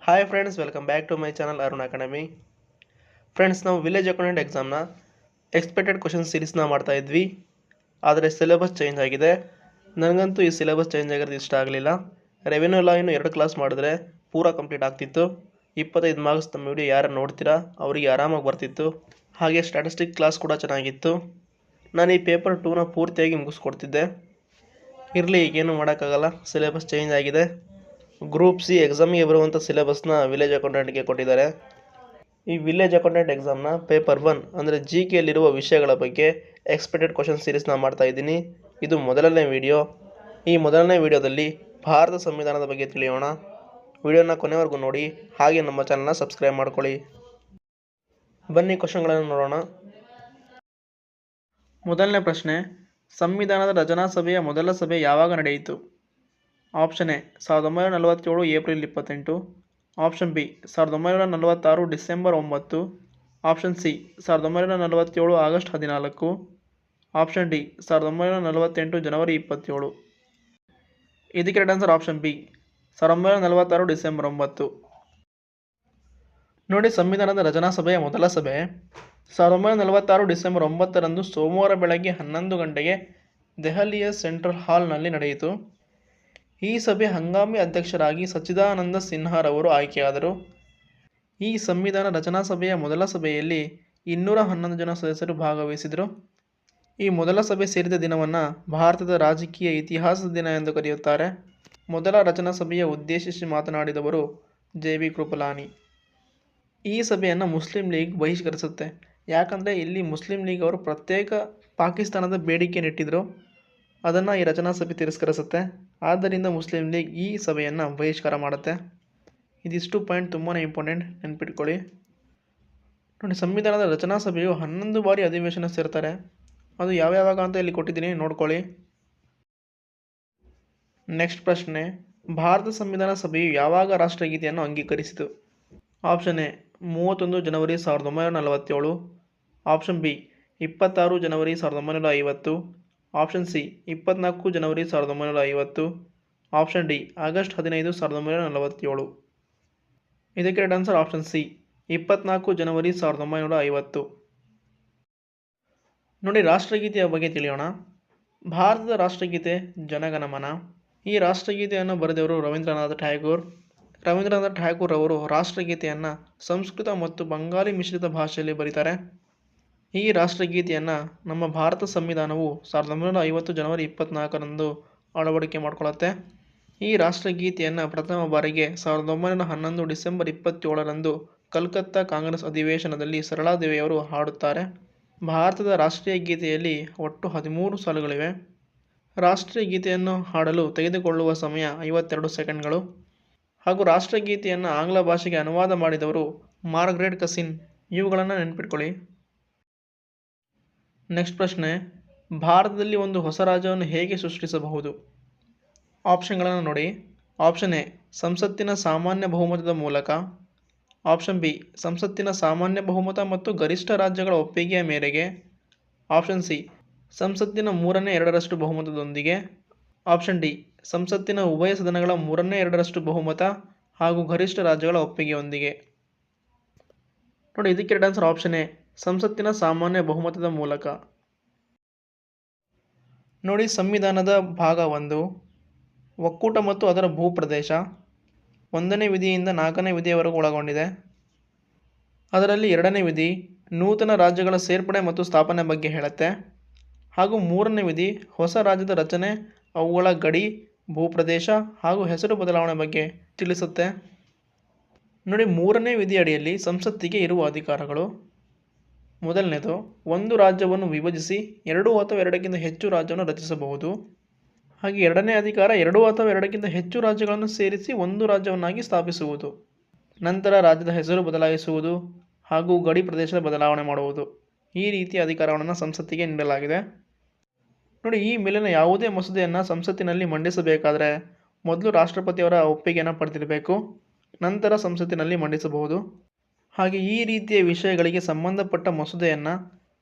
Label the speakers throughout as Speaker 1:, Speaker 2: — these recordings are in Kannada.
Speaker 1: Hi friends, welcome back to my channel Arun academy. Friends, ನಾವು ವಿಲೇಜ್ ಅಕೌಂಟೆಂಟ್ ಎಕ್ಸಾಮ್ನ ಎಕ್ಸ್ಪೆಕ್ಟೆಡ್ ಕ್ವಶನ್ ಸೀರೀಸ್ನ ಮಾಡ್ತಾ ಇದ್ವಿ. ಆದರೆ ಸಿಲೆಬಸ್ ಚೇಂಜ್ ಆಗಿದೆ. ನನಗಂತೂ ಈ ಸಿಲೆಬಸ್ ಚೇಂಜ್ ಆಗಿರೋದು ಇಷ್ಟ ಆಗಲಿಲ್ಲ. ರೆವೆನ್ಯೂ ಲಾ ಇನ್ನು 2 ಕ್ಲಾಸ್ ಮಾಡಿದ್ರೆ ಪೂರಾ ಕಂಪ್ಲೀಟ್ ಆಗ್ತಿತ್ತು. 25 ಮಾರ್ಕ್ಸ್ ನಮ್ಮ ವಿಡಿಯೋ ಯಾರು ನೋಡ್ತೀರಾ ಅವರಿಗೆ ಆರಾಮಾಗಿ ಬರ್ತಿತ್ತು. ಹಾಗೆ ಸ್ಟ್ಯಾಟಿಸ್ಟಿಕ್ ಕ್ಲಾಸ್ ಕೂಡ ಚೆನ್ನಾಗಿತ್ತು. ನಾನು ಈ ಪೇಪರ್ 2ನ ಪೂರ್ತಿಯಾಗಿ ಮುಗಿಸ್ಕೊಡ್ತಿದ್ದೆ. ಇರಲಿ, ಈಗೇನು ಮಾಡೋಕ್ಕಾಗಲ್ಲ, ಸಿಲೆಬಸ್ ಚೇಂಜ್ ಆಗಿದೆ. ಗ್ರೂಪ್ ಸಿ ಎಕ್ಸಾಮಿಗೆ ಬರುವಂಥ ಸಿಲೆಬಸ್ನ ವಿಲೇಜ್ ಅಕೌಂಟೆಂಟ್ಗೆ ಕೊಟ್ಟಿದ್ದಾರೆ. ಈ ವಿಲೇಜ್ ಅಕೌಂಟೆಂಟ್ ಎಕ್ಸಾಮ್ನ ಪೇಪರ್ 1 ಅಂದರೆ ಜಿ ಕೆಯಲ್ಲಿರುವ ವಿಷಯಗಳ ಬಗ್ಗೆ ಎಕ್ಸ್ಪೆಕ್ಟೆಡ್ ಕ್ವಶನ್ ಸೀರೀಸ್ನ ಮಾಡ್ತಾ ಇದ್ದೀನಿ. ಇದು ಮೊದಲನೇ ವಿಡಿಯೋ. ಈ ಮೊದಲನೇ ವಿಡಿಯೋದಲ್ಲಿ ಭಾರತ ಸಂವಿಧಾನದ ಬಗ್ಗೆ ತಿಳಿಯೋಣ. ವಿಡಿಯೋನ ಕೊನೆವರೆಗೂ ನೋಡಿ, ಹಾಗೆ ನಮ್ಮ ಚಾನಲ್ನ ಸಬ್ಸ್ಕ್ರೈಬ್ ಮಾಡ್ಕೊಳ್ಳಿ. ಬನ್ನಿ ಕ್ವಶನ್ಗಳನ್ನು ನೋಡೋಣ. ಮೊದಲನೇ ಪ್ರಶ್ನೆ, ಸಂವಿಧಾನದ ರಚನಾ ಸಭೆಯ ಮೊದಲ ಸಭೆ ಯಾವಾಗ ನಡೆಯಿತು? Option A 1947 April 28, option B 1946 December 9, option C 1947 August 14, option D 1948 ಜನವರಿ 27. ಇದಕ್ಕೆ right answer option B 1946 December 9. ನೋಡಿ, ಸಂವಿಧಾನದ ರಚನಾ ಸಭೆಯ ಮೊದಲ ಸಭೆ 1946 ಡಿಸೆಂಬರ್ 9ರಂದು ಸೋಮವಾರ ಬೆಳಗ್ಗೆ 11 ಗಂಟೆಗೆ ದೆಹಲಿಯ ಸೆಂಟ್ರಲ್ ಹಾಲ್ನಲ್ಲಿ ನಡೆಯಿತು. ಈ ಸಭೆ ಹಂಗಾಮಿ ಅಧ್ಯಕ್ಷರಾಗಿ ಸಚ್ಚಿದಾನಂದ ಸಿನ್ಹಾರವರು ಆಯ್ಕೆಯಾದರು. ಈ ಸಂವಿಧಾನ ರಚನಾ ಸಭೆಯ ಮೊದಲ ಸಭೆಯಲ್ಲಿ 211 ಜನ ಸದಸ್ಯರು ಭಾಗವಹಿಸಿದರು. ಈ ಮೊದಲ ಸಭೆ ಸೇರಿದ ದಿನವನ್ನು ಭಾರತದ ರಾಜಕೀಯ ಇತಿಹಾಸದ ದಿನ ಎಂದು ಕರೆಯುತ್ತಾರೆ. ಮೊದಲ ರಚನಾ ಸಭೆಯ ಉದ್ದೇಶಿಸಿ ಮಾತನಾಡಿದವರು ಜೆ.ಬಿ. ಕೃಪಲಾನಿ. ಈ ಸಭೆಯನ್ನು ಮುಸ್ಲಿಂ ಲೀಗ್ ಬಹಿಷ್ಕರಿಸುತ್ತೆ. ಯಾಕಂದರೆ ಇಲ್ಲಿ ಮುಸ್ಲಿಂ ಲೀಗ್ ಅವರು ಪ್ರತ್ಯೇಕ ಪಾಕಿಸ್ತಾನದ ಬೇಡಿಕೆ ನೆಟ್ಟಿದ್ರು. ಅದನ್ನು ಈ ರಚನಾ ಸಭೆ ತಿರಸ್ಕರಿಸುತ್ತೆ. ಆದ್ದರಿಂದ ಮುಸ್ಲಿಂ ಲೀಗ್ ಈ ಸಭೆಯನ್ನು ಬಹಿಷ್ಕಾರ ಮಾಡುತ್ತೆ. ಇದಿಷ್ಟು ಪಾಯಿಂಟ್ ತುಂಬಾ ಇಂಪಾರ್ಟೆಂಟ್, ನೆನ್ಪಿಟ್ಕೊಳ್ಳಿ. ನೋಡಿ, ಸಂವಿಧಾನದ ರಚನಾ ಸಭೆಯು 11 ಬಾರಿ ಅಧಿವೇಶನ ಸೇರ್ತಾರೆ. ಅದು ಯಾವ್ಯಾವಾಗ ಅಂತ ಇಲ್ಲಿ ಕೊಟ್ಟಿದ್ದೀನಿ, ನೋಡ್ಕೊಳ್ಳಿ. ನೆಕ್ಸ್ಟ್ ಪ್ರಶ್ನೆ, ಭಾರತ ಸಂವಿಧಾನ ಸಭೆಯು ಯಾವಾಗ ರಾಷ್ಟ್ರಗೀತೆಯನ್ನು ಅಂಗೀಕರಿಸಿತು? ಆಪ್ಷನ್ ಎ 31 ಜನವರಿ 1947, ಆಪ್ಷನ್ ಬಿ 26 ಜನವರಿ 1950, ಆಪ್ಷನ್ ಸಿ 24 ಜನವರಿ 1950, ಆಪ್ಷನ್ ಡಿ ಆಗಸ್ಟ್ 15, 1947. ಇದಕ್ಕೆ ರೈಟ್ ಆನ್ಸರ್ ಆಪ್ಷನ್ ಸಿ 24 ಜನವರಿ 1950. ನೋಡಿ, ರಾಷ್ಟ್ರಗೀತೆಯ ಬಗ್ಗೆ ತಿಳಿಯೋಣ. ಭಾರತದ ರಾಷ್ಟ್ರಗೀತೆ ಜನಗಣಮನ. ಈ ರಾಷ್ಟ್ರಗೀತೆಯನ್ನು ಬರೆದವರು ರವೀಂದ್ರನಾಥ ಟ್ಯಾಗೂರ್. ರವೀಂದ್ರನಾಥ ಟ್ಯಾಗೂರ್ ಅವರು ರಾಷ್ಟ್ರಗೀತೆಯನ್ನು ಸಂಸ್ಕೃತ ಮತ್ತು ಬಂಗಾಳಿ ಮಿಶ್ರಿತ ಭಾಷೆಯಲ್ಲಿ ಬರೀತಾರೆ. ಈ ರಾಷ್ಟ್ರಗೀತೆಯನ್ನು ನಮ್ಮ ಭಾರತ ಸಂವಿಧಾನವು 1950 ಜನವರಿ 24ರಂದು ಅಳವಡಿಕೆ ಮಾಡಿಕೊಳ್ಳುತ್ತೆ. ಈ ರಾಷ್ಟ್ರಗೀತೆಯನ್ನು ಪ್ರಥಮ ಬಾರಿಗೆ 1911 ಡಿಸೆಂಬರ್ 27ರಂದು ಕಲ್ಕತ್ತಾ ಕಾಂಗ್ರೆಸ್ ಅಧಿವೇಶನದಲ್ಲಿ ಸರಳಾದೇವಿಯವರು ಹಾಡುತ್ತಾರೆ. ಭಾರತದ ರಾಷ್ಟ್ರೀಯ ಗೀತೆಯಲ್ಲಿ ಒಟ್ಟು 13 ಸಾಲುಗಳಿವೆ. ರಾಷ್ಟ್ರೀಯ ಗೀತೆಯನ್ನು ಹಾಡಲು ತೆಗೆದುಕೊಳ್ಳುವ ಸಮಯ 52 ಸೆಕೆಂಡ್ಗಳು. ಹಾಗೂ ರಾಷ್ಟ್ರಗೀತೆಯನ್ನು ಆಂಗ್ಲ ಭಾಷೆಗೆ ಅನುವಾದ ಮಾಡಿದವರು ಮಾರ್ಗರೆಟ್ ಕಸಿನ್. ಇವುಗಳನ್ನು ನೆನ್ಪಿಟ್ಕೊಳ್ಳಿ. ನೆಕ್ಸ್ಟ್ ಪ್ರಶ್ನೆ, ಭಾರತದಲ್ಲಿ ಒಂದು ಹೊಸ ರಾಜ್ಯವನ್ನು ಹೇಗೆ ಸೃಷ್ಟಿಸಬಹುದು? ಆಪ್ಷನ್ಗಳನ್ನು ನೋಡಿ. ಆಪ್ಷನ್ ಎ ಸಂಸತ್ತಿನ ಸಾಮಾನ್ಯ ಬಹುಮತದ ಮೂಲಕ, ಆಪ್ಷನ್ ಬಿ ಸಂಸತ್ತಿನ ಸಾಮಾನ್ಯ ಬಹುಮತ ಮತ್ತು ಗರಿಷ್ಠ ರಾಜ್ಯಗಳ ಒಪ್ಪಿಗೆಯ ಮೇರೆಗೆ, ಆಪ್ಷನ್ ಸಿ ಸಂಸತ್ತಿನ 3/2 ಬಹುಮತದೊಂದಿಗೆ, ಆಪ್ಷನ್ ಡಿ ಸಂಸತ್ತಿನ ಉಭಯ ಸದನಗಳ 3/2 ಬಹುಮತ ಹಾಗೂ ಗರಿಷ್ಠ ರಾಜ್ಯಗಳ ಒಪ್ಪಿಗೆಯೊಂದಿಗೆ. ನೋಡಿ, ಇದಕ್ಕೆ ರೈಟ್ ಆನ್ಸರ್ ಆಪ್ಷನ್ ಎ ಸಂಸತ್ತಿನ ಸಾಮಾನ್ಯ ಬಹುಮತದ ಮೂಲಕ. ನೋಡಿ, ಸಂವಿಧಾನದ ಭಾಗ 1 ಒಕ್ಕೂಟ ಮತ್ತು ಅದರ ಭೂಪ್ರದೇಶ 1ನೇ ವಿಧಿಯಿಂದ 4ನೇ ವಿಧಿಯವರೆಗೂ ಒಳಗೊಂಡಿದೆ. ಅದರಲ್ಲಿ 2ನೇ ವಿಧಿ ನೂತನ ರಾಜ್ಯಗಳ ಸೇರ್ಪಡೆ ಮತ್ತು ಸ್ಥಾಪನೆ ಬಗ್ಗೆ ಹೇಳುತ್ತೆ. ಹಾಗೂ 3ನೇ ವಿಧಿ ಹೊಸ ರಾಜ್ಯದ ರಚನೆ, ಅವುಗಳ ಗಡಿ, ಭೂಪ್ರದೇಶ ಹಾಗೂ ಹೆಸರು ಬದಲಾವಣೆ ಬಗ್ಗೆ ತಿಳಿಸುತ್ತೆ. ನೋಡಿ, 3ನೇ ವಿಧಿ ಅಡಿಯಲ್ಲಿ ಸಂಸತ್ತಿಗೆ ಇರುವ ಅಧಿಕಾರಗಳು: ಮೊದಲನೇದು, ಒಂದು ರಾಜ್ಯವನ್ನು ವಿಭಜಿಸಿ 2 ಅಥವಾ 2ಕ್ಕಿಂತ ಹೆಚ್ಚು ರಾಜ್ಯವನ್ನು ರಚಿಸಬಹುದು. ಹಾಗೆ 2ನೇ ಅಧಿಕಾರ 2 ಅಥವಾ 2ಕ್ಕಿಂತ ಹೆಚ್ಚು ರಾಜ್ಯಗಳನ್ನು ಸೇರಿಸಿ ಒಂದು ರಾಜ್ಯವನ್ನಾಗಿ ಸ್ಥಾಪಿಸುವುದು. ನಂತರ ರಾಜ್ಯದ ಹೆಸರು ಬದಲಾಯಿಸುವುದು ಹಾಗೂ ಗಡಿ ಪ್ರದೇಶದ ಬದಲಾವಣೆ ಮಾಡುವುದು. ಈ ರೀತಿಯ ಅಧಿಕಾರವನ್ನು ಸಂಸತ್ತಿಗೆ ನೀಡಲಾಗಿದೆ. ನೋಡಿ, ಈ ಮೇಲಿನ ಯಾವುದೇ ಮಸೂದೆಯನ್ನು ಸಂಸತ್ತಿನಲ್ಲಿ ಮಂಡಿಸಬೇಕಾದರೆ ಮೊದಲು ರಾಷ್ಟ್ರಪತಿಯವರ ಒಪ್ಪಿಗೆಯನ್ನು ಪಡೆದಿರಬೇಕು. ನಂತರ ಸಂಸತ್ತಿನಲ್ಲಿ ಮಂಡಿಸಬಹುದು. ಹಾಗೆ ಈ ರೀತಿಯ ವಿಷಯಗಳಿಗೆ ಸಂಬಂಧಪಟ್ಟ ಮಸೂದೆಯನ್ನು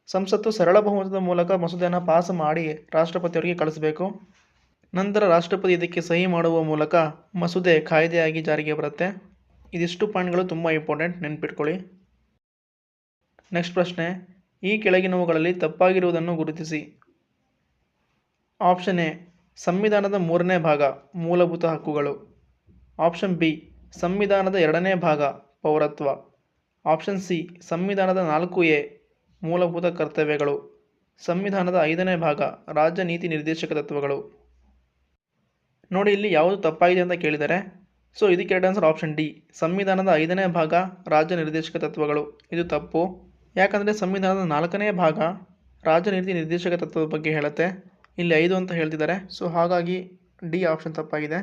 Speaker 1: ಸಂಸತ್ತು ಸರಳ ಬಹುಮತದ ಮೂಲಕ ಮಸೂದೆಯನ್ನು ಪಾಸ್ ಮಾಡಿ ರಾಷ್ಟ್ರಪತಿಯವರಿಗೆ ಕಳಿಸಬೇಕು. ನಂತರ ರಾಷ್ಟ್ರಪತಿ ಇದಕ್ಕೆ ಸಹಿ ಮಾಡುವ ಮೂಲಕ ಮಸೂದೆ ಕಾಯ್ದೆಯಾಗಿ ಜಾರಿಗೆ ಬರುತ್ತೆ. ಇದಿಷ್ಟು ಪಾಯಿಂಟ್ಗಳು ತುಂಬ ಇಂಪಾರ್ಟೆಂಟ್, ನೆನ್ಪಿಟ್ಕೊಳ್ಳಿ. ನೆಕ್ಸ್ಟ್ ಪ್ರಶ್ನೆ, ಈ ಕೆಳಗಿನವುಗಳಲ್ಲಿ ತಪ್ಪಾಗಿರುವುದನ್ನು ಗುರುತಿಸಿ. ಆಪ್ಷನ್ ಎ, ಸಂವಿಧಾನದ 3ನೇ ಭಾಗ ಮೂಲಭೂತ ಹಕ್ಕುಗಳು. ಆಪ್ಷನ್ ಬಿ, ಸಂವಿಧಾನದ 2ನೇ ಭಾಗ ಪೌರತ್ವ. ಆಪ್ಷನ್ ಸಿ, ಸಂವಿಧಾನದ 4A ಮೂಲಭೂತ ಕರ್ತವ್ಯಗಳು. ಸಂವಿಧಾನದ 5ನೇ ಭಾಗ ರಾಜ್ಯ ನೀತಿ ನಿರ್ದೇಶಕ ತತ್ವಗಳು. ನೋಡಿ, ಇಲ್ಲಿ ಯಾವುದು ತಪ್ಪಾಗಿದೆ ಅಂತ ಕೇಳಿದ್ದಾರೆ. ಸೊ ಇದಕ್ಕೆ ಕರೆಕ್ಟ್ ಆನ್ಸರ್ ಆಪ್ಷನ್ ಡಿ, ಸಂವಿಧಾನದ 5ನೇ ಭಾಗ ರಾಜ್ಯ ನಿರ್ದೇಶಕ ತತ್ವಗಳು. ಇದು ತಪ್ಪು. ಯಾಕಂದರೆ ಸಂವಿಧಾನದ 4ನೇ ಭಾಗ ರಾಜ್ಯ ನೀತಿ ನಿರ್ದೇಶಕ ತತ್ವದ ಬಗ್ಗೆ ಹೇಳುತ್ತೆ. ಇಲ್ಲಿ 5 ಅಂತ ಹೇಳ್ತಿದ್ದಾರೆ. ಸೊ ಹಾಗಾಗಿ ಡಿ ಆಪ್ಷನ್ ತಪ್ಪಾಗಿದೆ.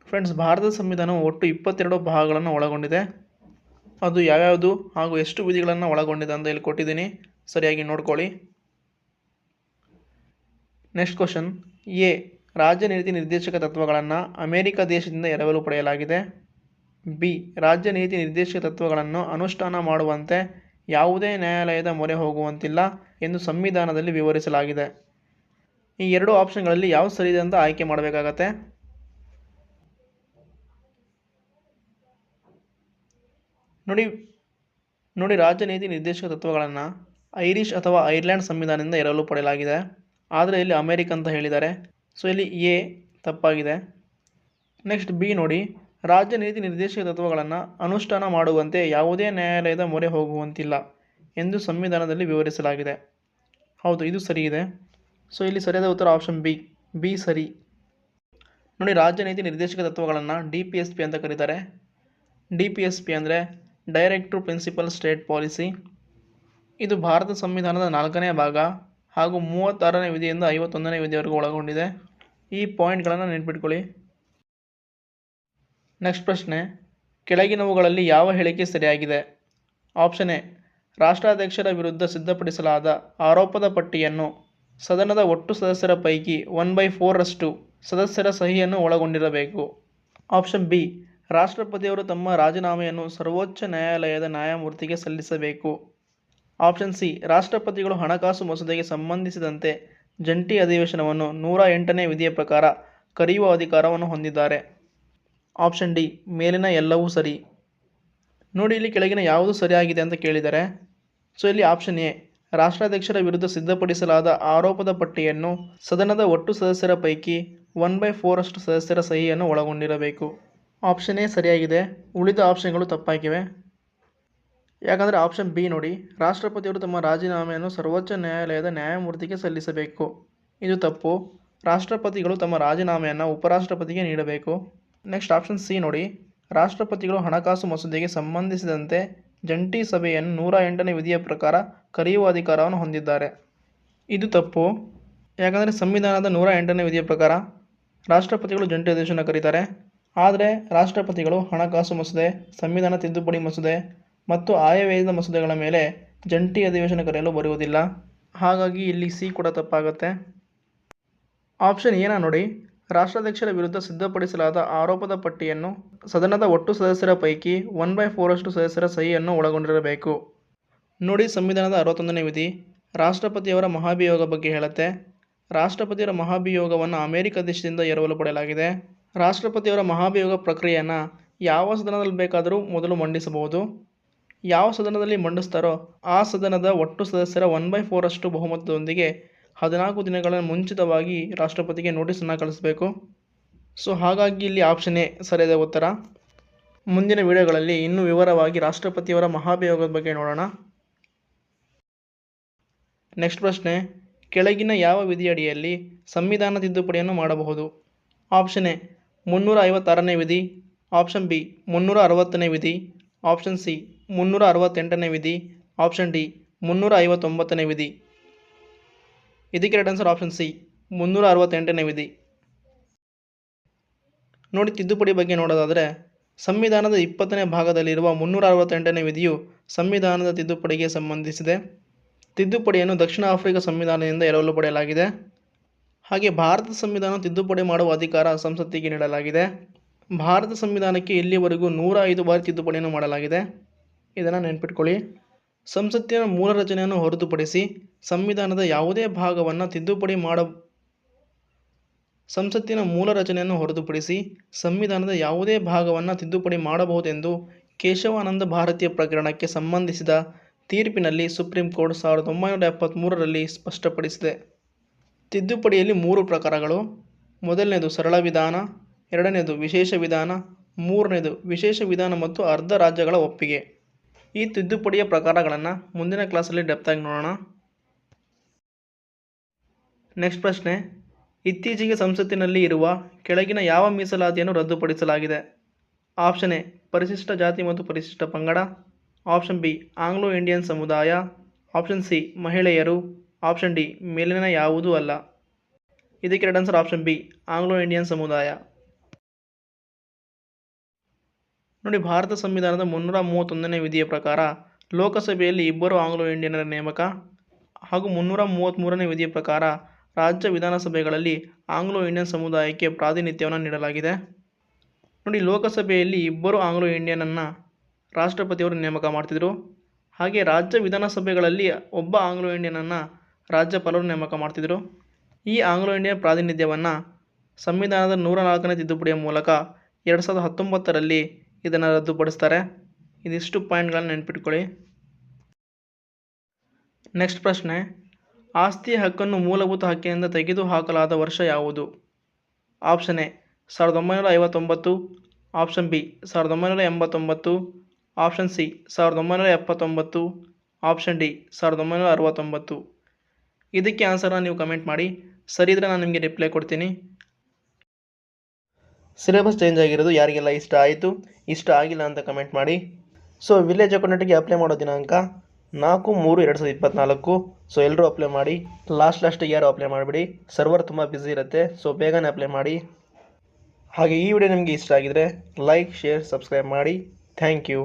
Speaker 1: ಫ್ರೆಂಡ್ಸ್, ಭಾರತದ ಸಂವಿಧಾನವು ಒಟ್ಟು 22 ಭಾಗಗಳನ್ನು ಒಳಗೊಂಡಿದೆ. ಅದು ಯಾವ್ಯಾವುದು ಹಾಗೂ ಎಷ್ಟು ವಿಧಿಗಳನ್ನು ಒಳಗೊಂಡಿದೆ ಅಂತ ಇಲ್ಲಿ ಕೊಟ್ಟಿದ್ದೀನಿ, ಸರಿಯಾಗಿ ನೋಡ್ಕೊಳ್ಳಿ. ನೆಕ್ಸ್ಟ್ ಕ್ವಶನ್, ಎ, ರಾಜ್ಯ ನೀತಿ ನಿರ್ದೇಶಕ ತತ್ವಗಳನ್ನು ಅಮೆರಿಕ ದೇಶದಿಂದ ಎರವಲು ಪಡೆಯಲಾಗಿದೆ. ಬಿ, ರಾಜ್ಯ ನೀತಿ ನಿರ್ದೇಶಕ ತತ್ವಗಳನ್ನು ಅನುಷ್ಠಾನ ಮಾಡುವಂತೆ ಯಾವುದೇ ನ್ಯಾಯಾಲಯದ ಮೊರೆ ಹೋಗುವಂತಿಲ್ಲ ಎಂದು ಸಂವಿಧಾನದಲ್ಲಿ ವಿವರಿಸಲಾಗಿದೆ. ಈ ಎರಡು ಆಪ್ಷನ್ಗಳಲ್ಲಿ ಯಾವುದು ಸರಿಯಿದೆ ಅಂತ ಆಯ್ಕೆ ಮಾಡಬೇಕಾಗತ್ತೆ. ನೋಡಿ, ರಾಜ್ಯ ನೀತಿ ನಿರ್ದೇಶಕ ತತ್ವಗಳನ್ನು ಐರಿಷ್ ಅಥವಾ ಐರ್ಲೆಂಡ್ ಸಂವಿಧಾನದಿಂದ ಎರವಲು ಪಡೆಯಲಾಗಿದೆ. ಆದರೆ ಇಲ್ಲಿ ಅಮೆರಿಕ ಅಂತ ಹೇಳಿದ್ದಾರೆ. ಸೊ ಇಲ್ಲಿ ಎ ತಪ್ಪಾಗಿದೆ. ನೆಕ್ಸ್ಟ್ ಬಿ ನೋಡಿ, ರಾಜ್ಯ ನೀತಿ ನಿರ್ದೇಶಕ ತತ್ವಗಳನ್ನು ಅನುಷ್ಠಾನ ಮಾಡುವಂತೆ ಯಾವುದೇ ನ್ಯಾಯಾಲಯದ ಮೊರೆ ಹೋಗುವಂತಿಲ್ಲ ಎಂದು ಸಂವಿಧಾನದಲ್ಲಿ ವಿವರಿಸಲಾಗಿದೆ. ಹೌದು, ಇದು ಸರಿ ಇದೆ. ಸೊ ಇಲ್ಲಿ ಸರಿಯಾದ ಉತ್ತರ ಆಪ್ಷನ್ ಬಿ, ಬಿ ಸರಿ. ನೋಡಿ, ರಾಜ್ಯ ನೀತಿ ನಿರ್ದೇಶಕ ತತ್ವಗಳನ್ನು DPSP ಅಂತ ಕರೀತಾರೆ. DPSP ಅಂದರೆ ಡೈರೆಕ್ಟಿವ್ ಪ್ರಿನ್ಸಿಪಲ್ ಸ್ಟೇಟ್ ಪಾಲಿಸಿ. ಇದು ಭಾರತ ಸಂವಿಧಾನದ 4ನೇ ಭಾಗ ಹಾಗೂ 36ನೇ ವಿಧಿಯಿಂದ 51ನೇ ವಿಧಿಯವರೆಗೂ ಒಳಗೊಂಡಿದೆ. ಈ ಪಾಯಿಂಟ್ಗಳನ್ನು ನೆನ್ಪಿಟ್ಕೊಳ್ಳಿ. ನೆಕ್ಸ್ಟ್ ಪ್ರಶ್ನೆ, ಕೆಳಗಿನವುಗಳಲ್ಲಿ ಯಾವ ಹೇಳಿಕೆ ಸರಿಯಾಗಿದೆ? ಆಪ್ಷನ್ ಎ, ರಾಷ್ಟ್ರಾಧ್ಯಕ್ಷರ ವಿರುದ್ಧ ಸಿದ್ಧಪಡಿಸಲಾದ ಆರೋಪದ ಪಟ್ಟಿಯನ್ನು ಸದನದ ಒಟ್ಟು ಸದಸ್ಯರ ಪೈಕಿ 1/4 ಸದಸ್ಯರ ಸಹಿಯನ್ನು ಒಳಗೊಂಡಿರಬೇಕು. ಆಪ್ಷನ್ ಬಿ, ರಾಷ್ಟ್ರಪತಿಯವರು ತಮ್ಮ ರಾಜೀನಾಮೆಯನ್ನು ಸರ್ವೋಚ್ಚ ನ್ಯಾಯಾಲಯದ ನ್ಯಾಯಮೂರ್ತಿಗೆ ಸಲ್ಲಿಸಬೇಕು. ಆಪ್ಷನ್ ಸಿ, ರಾಷ್ಟ್ರಪತಿಗಳು ಹಣಕಾಸು ಮಸೂದೆಗೆ ಸಂಬಂಧಿಸಿದಂತೆ ಜಂಟಿ ಅಧಿವೇಶನವನ್ನು 108ನೇ ವಿಧಿಯ ಪ್ರಕಾರ ಕರೆಯುವ ಅಧಿಕಾರವನ್ನು ಹೊಂದಿದ್ದಾರೆ. ಆಪ್ಷನ್ ಡಿ, ಮೇಲಿನ ಎಲ್ಲವೂ ಸರಿ. ನೋಡಿ, ಇಲ್ಲಿ ಕೆಳಗಿನ ಯಾವುದು ಸರಿಯಾಗಿದೆ ಅಂತ ಕೇಳಿದ್ದಾರೆ. ಸೊ ಇಲ್ಲಿ ಆಪ್ಷನ್ ಎ, ರಾಷ್ಟ್ರಾಧ್ಯಕ್ಷರ ವಿರುದ್ಧ ಸಿದ್ಧಪಡಿಸಲಾದ ಆರೋಪದ ಪಟ್ಟಿಯನ್ನು ಸದನದ ಒಟ್ಟು ಸದಸ್ಯರ ಪೈಕಿ 1/4 ಸದಸ್ಯರ ಸಹಿಯನ್ನು ಒಳಗೊಂಡಿರಬೇಕು. ಆಪ್ಷನ್ ಎ ಸರಿಯಾಗಿದೆ. ಉಳಿದ ಆಪ್ಷನ್ಗಳು ತಪ್ಪಾಗಿವೆ. ಯಾಕಂದರೆ ಆಪ್ಷನ್ ಬಿ ನೋಡಿ, ರಾಷ್ಟ್ರಪತಿಯವರು ತಮ್ಮ ರಾಜೀನಾಮೆಯನ್ನು ಸರ್ವೋಚ್ಚ ನ್ಯಾಯಾಲಯದ ನ್ಯಾಯಮೂರ್ತಿಗೆ ಸಲ್ಲಿಸಬೇಕು. ಇದು ತಪ್ಪು. ರಾಷ್ಟ್ರಪತಿಗಳು ತಮ್ಮ ರಾಜೀನಾಮೆಯನ್ನು ಉಪರಾಷ್ಟ್ರಪತಿಗೆ ನೀಡಬೇಕು. ನೆಕ್ಸ್ಟ್ ಆಪ್ಷನ್ ಸಿ ನೋಡಿ, ರಾಷ್ಟ್ರಪತಿಗಳು ಹಣಕಾಸು ಮಸೂದೆಗೆ ಸಂಬಂಧಿಸಿದಂತೆ ಜಂಟಿ ಸಭೆಯನ್ನು 108ನೇ ವಿಧಿಯ ಪ್ರಕಾರ ಕರೆಯುವ ಅಧಿಕಾರವನ್ನು ಹೊಂದಿದ್ದಾರೆ. ಇದು ತಪ್ಪು. ಯಾಕಂದರೆ ಸಂವಿಧಾನದ 108ನೇ ವಿಧಿಯ ಪ್ರಕಾರ ರಾಷ್ಟ್ರಪತಿಗಳು ಜಂಟಿ ಅಧಿವೇಶನ ಕರೀತಾರೆ. ಆದರೆ ರಾಷ್ಟ್ರಪತಿಗಳು ಹಣಕಾಸು ಮಸೂದೆ, ಸಂವಿಧಾನ ತಿದ್ದುಪಡಿ ಮಸೂದೆ ಮತ್ತು ಆಯವ್ಯಯದ ಮಸೂದೆಗಳ ಮೇಲೆ ಜಂಟಿ ಅಧಿವೇಶನ ಕರೆಯಲು ಬರುವುದಿಲ್ಲ. ಹಾಗಾಗಿ ಇಲ್ಲಿ ಸಿ ಕೂಡ ತಪ್ಪಾಗುತ್ತೆ. ಆಪ್ಷನ್ ಎನ ನೋಡಿ, ರಾಷ್ಟ್ರಾಧ್ಯಕ್ಷರ ವಿರುದ್ಧ ಸಿದ್ಧಪಡಿಸಲಾದ ಆರೋಪದ ಪಟ್ಟಿಯನ್ನು ಸದನದ ಒಟ್ಟು ಸದಸ್ಯರ ಪೈಕಿ 1/4 ಸದಸ್ಯರ ಸಹಿಯನ್ನು ಒಳಗೊಂಡಿರಬೇಕು. ನೋಡಿ, ಸಂವಿಧಾನದ 61ನೇ ವಿಧಿ ರಾಷ್ಟ್ರಪತಿಯವರ ಮಹಾಭಿಯೋಗ ಬಗ್ಗೆ ಹೇಳುತ್ತೆ. ರಾಷ್ಟ್ರಪತಿಯವರ ಮಹಾಭಿಯೋಗವನ್ನು ಅಮೆರಿಕ ದೇಶದಿಂದ ಎರವಲು ಪಡೆಯಲಾಗಿದೆ. ರಾಷ್ಟ್ರಪತಿಯವರ ಮಹಾಭಿಯೋಗ ಪ್ರಕ್ರಿಯೆಯನ್ನು ಯಾವ ಸದನದಲ್ಲಿ ಬೇಕಾದರೂ ಮೊದಲು ಮಂಡಿಸಬಹುದು. ಯಾವ ಸದನದಲ್ಲಿ ಮಂಡಿಸ್ತಾರೋ ಆ ಸದನದ ಒಟ್ಟು ಸದಸ್ಯರ 1/4 ಬಹುಮತದೊಂದಿಗೆ 14 ದಿನಗಳ ಮುಂಚಿತವಾಗಿ ರಾಷ್ಟ್ರಪತಿಗೆ ನೋಟಿಸನ್ನು ಕಳಿಸಬೇಕು. ಸೊ ಹಾಗಾಗಿ ಇಲ್ಲಿ ಆಪ್ಷನ್ ಎ ಸರಿಯಾದ ಉತ್ತರ. ಮುಂದಿನ ವಿಡಿಯೋಗಳಲ್ಲಿ ಇನ್ನೂ ವಿವರವಾಗಿ ರಾಷ್ಟ್ರಪತಿಯವರ ಮಹಾಭಿಯೋಗದ ಬಗ್ಗೆ ನೋಡೋಣ. ನೆಕ್ಸ್ಟ್ ಪ್ರಶ್ನೆ, ಕೆಳಗಿನ ಯಾವ ವಿಧಿಯಡಿಯಲ್ಲಿ ಸಂವಿಧಾನ ತಿದ್ದುಪಡಿಯನ್ನು ಮಾಡಬಹುದು? ಆಪ್ಷನ್ ಎ 356ನೇ ವಿಧಿ. ಆಪ್ಷನ್ ಬಿ 360ನೇ ವಿಧಿ. ಆಪ್ಷನ್ ಸಿ 368ನೇ ವಿಧಿ. ಆಪ್ಷನ್ ಡಿ 359ನೇ ವಿಧಿ. ಇದಕ್ಕೆ ರೈಟ್ ಆನ್ಸರ್ ಆಪ್ಷನ್ ಸಿ 368ನೇ ವಿಧಿ. ನೋಡಿ, ತಿದ್ದುಪಡಿ ಬಗ್ಗೆ ನೋಡೋದಾದರೆ ಸಂವಿಧಾನದ 20ನೇ ಭಾಗದಲ್ಲಿರುವ 368ನೇ ವಿಧಿಯು ಸಂವಿಧಾನದ ತಿದ್ದುಪಡಿಗೆ ಸಂಬಂಧಿಸಿದೆ. ತಿದ್ದುಪಡಿಯನ್ನು ದಕ್ಷಿಣ ಆಫ್ರಿಕಾ ಸಂವಿಧಾನದಿಂದ ಎರವಲು ಪಡೆಯಲಾಗಿದೆ. ಹಾಗೆ ಭಾರತ ಸಂವಿಧಾನ ತಿದ್ದುಪಡಿ ಮಾಡುವ ಅಧಿಕಾರ ಸಂಸತ್ತಿಗೆ ನೀಡಲಾಗಿದೆ. ಭಾರತ ಸಂವಿಧಾನಕ್ಕೆ ಇಲ್ಲಿವರೆಗೂ 105 ಬಾರಿ ತಿದ್ದುಪಡಿಯನ್ನು ಮಾಡಲಾಗಿದೆ. ಇದನ್ನು ನೆನ್ಪಿಟ್ಕೊಳ್ಳಿ. ಸಂಸತ್ತಿನ ಮೂಲ ರಚನೆಯನ್ನು ಹೊರತುಪಡಿಸಿ ಸಂವಿಧಾನದ ಯಾವುದೇ ಭಾಗವನ್ನು ತಿದ್ದುಪಡಿ ಸಂಸತ್ತಿನ ಮೂಲ ರಚನೆಯನ್ನು ಹೊರತುಪಡಿಸಿ ಸಂವಿಧಾನದ ಯಾವುದೇ ಭಾಗವನ್ನು ತಿದ್ದುಪಡಿ ಮಾಡಬಹುದೆಂದು ಕೇಶವಾನಂದ ಭಾರತೀಯ ಪ್ರಕರಣಕ್ಕೆ ಸಂಬಂಧಿಸಿದ ತೀರ್ಪಿನಲ್ಲಿ ಸುಪ್ರೀಂ ಕೋರ್ಟ್ 1973ರಲ್ಲಿ ಸ್ಪಷ್ಟಪಡಿಸಿದೆ. ತಿದ್ದುಪಡಿಯಲ್ಲಿ 3 ಪ್ರಕಾರಗಳು. ಮೊದಲನೇದು ಸರಳ ವಿಧಾನ, ಎರಡನೇದು ವಿಶೇಷ ವಿಧಾನ, ಮೂರನೇದು ವಿಶೇಷ ವಿಧಾನ ಮತ್ತು ಅರ್ಧ ರಾಜ್ಯಗಳ ಒಪ್ಪಿಗೆ. ಈ ತಿದ್ದುಪಡಿಯ ಪ್ರಕಾರಗಳನ್ನು ಮುಂದಿನ ಕ್ಲಾಸಲ್ಲಿ ಡೆಪ್ತಾಗಿ ನೋಡೋಣ. ನೆಕ್ಸ್ಟ್ ಪ್ರಶ್ನೆ, ಇತ್ತೀಚೆಗೆ ಸಂಸತ್ತಿನಲ್ಲಿ ಇರುವ ಕೆಳಗಿನ ಯಾವ ಮೀಸಲಾತಿಯನ್ನು ರದ್ದುಪಡಿಸಲಾಗಿದೆ? ಆಪ್ಷನ್ ಎ ಪರಿಶಿಷ್ಟ ಜಾತಿ ಮತ್ತು ಪರಿಶಿಷ್ಟ ಪಂಗಡ, ಆಪ್ಷನ್ ಬಿ ಆಂಗ್ಲೋ ಇಂಡಿಯನ್ ಸಮುದಾಯ, ಆಪ್ಷನ್ ಸಿ ಮಹಿಳೆಯರು, ಆಪ್ಷನ್ ಡಿ ಮೇಲಿನ ಯಾವುದೂ ಅಲ್ಲ. ಇದಕ್ಕೆ ಎರಡು answer option B Anglo Indian ಸಮುದಾಯ. ನೋಡಿ, ಭಾರತ ಸಂವಿಧಾನದ 331ನೇ ವಿಧಿಯ ಪ್ರಕಾರ ಲೋಕಸಭೆಯಲ್ಲಿ 2 ಆಂಗ್ಲೋ ಇಂಡಿಯನ್ನರ ನೇಮಕ ಹಾಗೂ 333ನೇ ವಿಧಿಯ ಪ್ರಕಾರ ರಾಜ್ಯ ವಿಧಾನಸಭೆಗಳಲ್ಲಿ ಆಂಗ್ಲೋ ಇಂಡಿಯನ್ ಸಮುದಾಯಕ್ಕೆ ಪ್ರಾತಿನಿಧ್ಯವನ್ನು ನೀಡಲಾಗಿದೆ. ನೋಡಿ, ಲೋಕಸಭೆಯಲ್ಲಿ 2 ಆಂಗ್ಲೋ ಇಂಡಿಯನನ್ನು ರಾಷ್ಟ್ರಪತಿಯವರು ನೇಮಕ ಮಾಡ್ತಿದ್ರು. ಹಾಗೆ ರಾಜ್ಯ ವಿಧಾನಸಭೆಗಳಲ್ಲಿ 1 ಆಂಗ್ಲೋ ಇಂಡಿಯನನ್ನು ರಾಜ್ಯಪಾಲರು ನೇಮಕ ಮಾಡ್ತಿದ್ರು. ಈ ಆಂಗ್ಲೋ ಇಂಡಿಯನ್ ಪ್ರಾತಿನಿಧ್ಯವನ್ನು ಸಂವಿಧಾನದ 104ನೇ ತಿದ್ದುಪಡಿಯ ಮೂಲಕ 2019ರಲ್ಲಿ ಇದನ್ನು ರದ್ದುಪಡಿಸ್ತಾರೆ. ಇದಿಷ್ಟು ಪಾಯಿಂಟ್ಗಳನ್ನು ನೆನಪಿಟ್ಕೊಳ್ಳಿ. ನೆಕ್ಸ್ಟ್ ಪ್ರಶ್ನೆ, ಆಸ್ತಿಯ ಹಕ್ಕನ್ನು ಮೂಲಭೂತ ಹಕ್ಕಿನಿಂದ ತೆಗೆದುಹಾಕಲಾದ ವರ್ಷ ಯಾವುದು? Option A 1959, option B 1989, option C 1979, option D 1969. ಇದಕ್ಕೆ ಆನ್ಸರ್ನ ನೀವು ಕಮೆಂಟ್ ಮಾಡಿ. ಸರಿ ಇದ್ದರೆ ನಾನು ನಿಮಗೆ ರಿಪ್ಲೈ ಕೊಡ್ತೀನಿ. ಸಿಲೆಬಸ್ ಚೇಂಜ್ ಆಗಿರೋದು ಯಾರಿಗೆಲ್ಲ ಇಷ್ಟ ಆಯಿತು, ಇಷ್ಟ ಆಗಿಲ್ಲ ಅಂತ ಕಮೆಂಟ್ ಮಾಡಿ. ಸೊ ವಿಲೇಜ್ ಅಕೌಂಟೆಂಟ್ಗೆ ಅಪ್ಲೈ ಮಾಡೋ ದಿನಾಂಕ 4/3/2024. ಸೊ ಎಲ್ಲರೂ ಅಪ್ಲೈ ಮಾಡಿ. ಲಾಸ್ಟಿಗೆ ಯಾರು ಅಪ್ಲೈ ಮಾಡಿಬಿಡಿ, ಸರ್ವರ್ ತುಂಬ ಬ್ಯುಸಿ ಇರುತ್ತೆ. ಸೊ ಬೇಗನೆ ಅಪ್ಲೈ ಮಾಡಿ. ಹಾಗೆ ಈ ವಿಡಿಯೋ ನಿಮಗೆ ಇಷ್ಟ ಆಗಿದರೆ ಲೈಕ್, ಶೇರ್, ಸಬ್ಸ್ಕ್ರೈಬ್ ಮಾಡಿ. Thank you.